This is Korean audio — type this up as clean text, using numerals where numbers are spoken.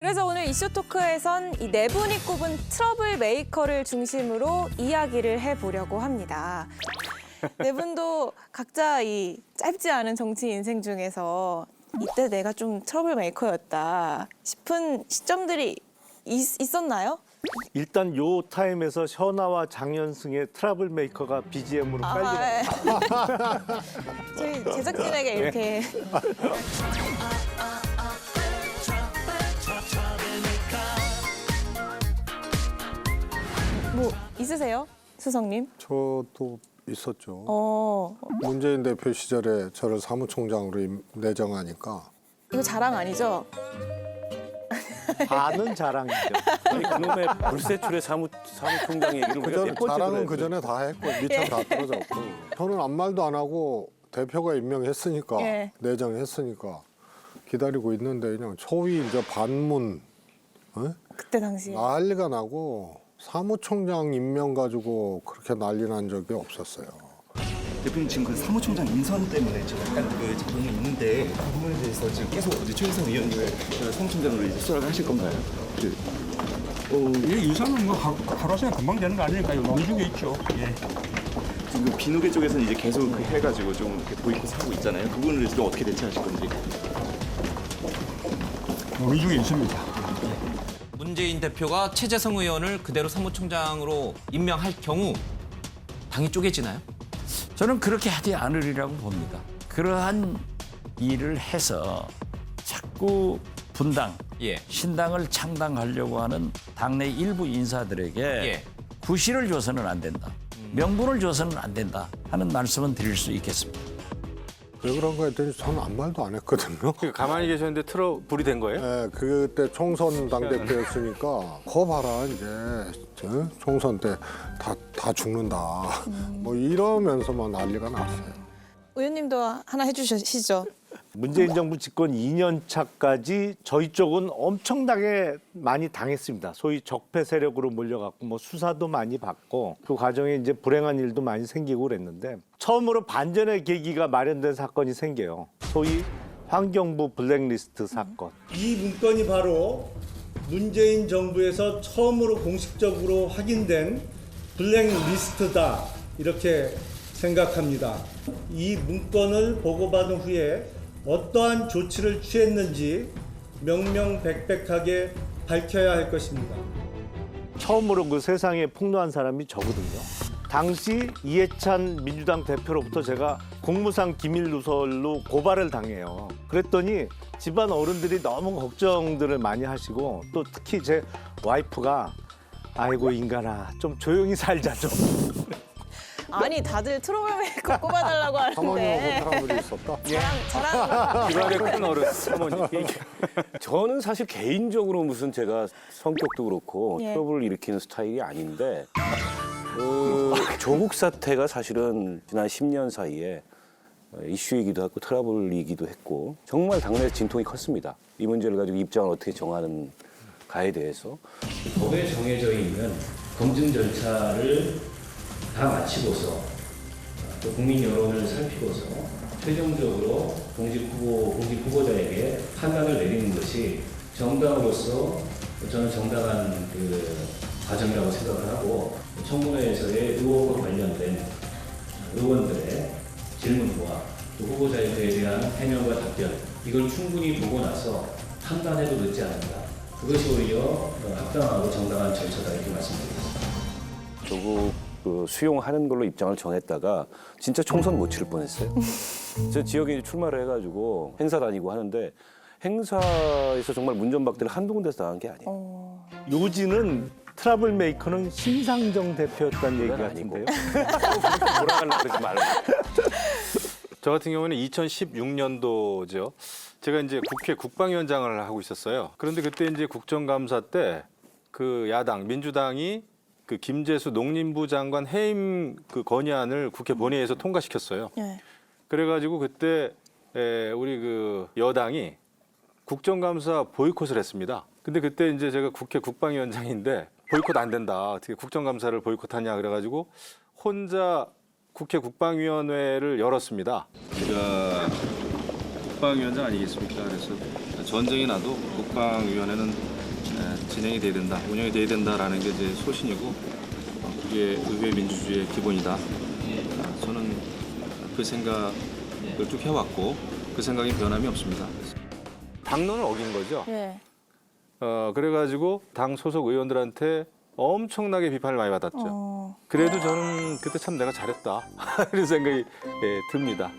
그래서 오늘 이슈 토크에선 이 네 분이 꼽은 트러블 메이커를 중심으로 이야기를 해보려고 합니다. 네 분도 각자 이 짧지 않은 정치 인생 중에서 이때 내가 좀 트러블 메이커였다 싶은 시점들이 있었나요? 일단 요 타임에서 현아와 장현승의 트러블 메이커가 BGM으로 깔리네요. 저희 제작진에게 이렇게 뭐 있으세요? 수석님? 저도 있었죠. 문재인 대표 시절에 저를 사무총장으로 내정하니까 이거 자랑 아니죠? 반은 자랑이죠. 아니 그놈의 불세출의 사무총장 얘기를 우리가 몇 번째 자랑은 그 들어야 전에 다 했고 미천 다 떨어졌고 저는 아무 말도 안 하고 대표가 임명했으니까 예. 내정했으니까 기다리고 있는데 그냥 초위 이제 반문 그때 당시에. 난리가 나고 사무총장 임명 가지고 그렇게 난리 난 적이 없었어요. 대표님 지금 그 사무총장 인선 때문에 지금 약간 그 작용이 있는데 그 부분에 대해서 지금 계속 어제 최혜성 의원님을 사무총장으로 이제 수락을 하실 건가요? 이 인사는 뭐 하루 종일 금방 되는 거 아니니까요. 논의 중에 있죠. 예. 지금 그 비노계 쪽에서는 이제 계속 그 해가지고 좀 이렇게 보이콧 하고 있잖아요. 그 부분을 좀 어떻게 대처하실 건지. 논의 중에 있습니다. 문재인 대표가 최재성 의원을 그대로 사무총장으로 임명할 경우 당이 쪼개지나요? 저는 그렇게 하지 않으리라고 봅니다. 그러한 일을 해서 자꾸 분당, 예. 신당을 창당하려고 하는 당내 일부 인사들에게 예. 구실을 줘서는 안 된다. 명분을 줘서는 안 된다 하는 말씀은 드릴 수 있겠습니다. 왜 그런가 했더니 저는 아무 말도 안 했거든요. 가만히 계셨는데 트러블이 된 거예요? 네, 그때 총선 당대표였으니까 거 봐라 이제 총선 때 다 죽는다 뭐 이러면서만 난리가 났어요. 의원님도 하나 해주시죠. 문재인 정부 집권 2년 차까지 저희 쪽은 엄청나게 많이 당했습니다. 소위 적폐 세력으로 몰려갖고 뭐 수사도 많이 받고 그 과정에 이제 불행한 일도 많이 생기고 그랬는데 처음으로 반전의 계기가 마련된 사건이 생겨요. 소위 환경부 블랙리스트 사건. 이 문건이 바로 문재인 정부에서 처음으로 공식적으로 확인된 블랙리스트다 이렇게 생각합니다. 이 문건을 보고받은 후에 어떠한 조치를 취했는지 명명백백하게 밝혀야 할 것입니다. 처음으로 그 세상에 폭로한 사람이 저거든요. 당시 이해찬 민주당 대표로부터 제가 공무상 기밀 누설로 고발을 당해요. 그랬더니 집안 어른들이 너무 걱정들을 많이 하시고 또 특히 제 와이프가 아이고 인간아 좀 조용히 살자 좀. 아니 다들 트러블 메이커 꼽아달라고 사모님하고 하는데 트러블이 있었다. 자랑 집안의 큰 어른 사모님. 저는 사실 개인적으로 무슨 제가 성격도 그렇고 예. 트러블을 일으키는 스타일이 아닌데 조국 사태가 사실은 지난 10년 사이에 이슈이기도 하고 트러블이기도 했고 정말 당내에서 진통이 컸습니다. 이 문제를 가지고 입장을 어떻게 정하는 가에 대해서 법에 정해져 있는 검증 절차를 다 마치고서 또 국민 여론을 살피고서 최종적으로 공직 후보자에게 판단을 내리는 것이 정당으로서 저는 정당한 그 과정이라고 생각을 하고 청문회에서의 의혹과 관련된 의원들의 질문과 또 후보자에 대한 해명과 답변 이걸 충분히 보고 나서 판단해도 늦지 않는다. 그것이 오히려 합당하고 정당한 절차다 이렇게 말씀드리겠습니다. 조국 수용하는 걸로 입장을 정했다가 진짜 총선 못 치를 뻔했어요. 저 지역에 출마를 해가지고 행사 다니고 하는데 행사에서 정말 문전박대를 한두 군데서 당한 게 아니에요. 요지는 트러블 메이커는 심상정 대표였다는 얘기 같은데요. 돌아가려고 그러지 말고. 저 같은 경우는 2016년도죠. 제가 이제 국회 국방위원장을 하고 있었어요. 그런데 그때 이제 국정감사 때 그 야당 민주당이 그 김재수 농림부 장관 해임 그 건의안을 국회 본회의에서 통과시켰어요. 네. 그래가지고 그때 우리 그 여당이 국정감사 보이콧을 했습니다. 근데 그때 이제 제가 국회 국방위원장인데 보이콧 안 된다. 어떻게 국정감사를 보이콧하냐 그래가지고 혼자 국회 국방위원회를 열었습니다. 제가 국방위원장 아니겠습니까? 그래서 전쟁이 나도 국방위원회는 진행이 돼야 된다, 운영이 돼야 된다라는 게 제 소신이고 그게 의회 민주주의의 기본이다. 저는 그 생각을 쭉 해왔고 그 생각에 변함이 없습니다. 당론을 어긴 거죠. 네. 그래가지고 당 소속 의원들한테 엄청나게 비판을 많이 받았죠. 그래도 저는 그때 참 내가 잘했다 이런 생각이 듭니다.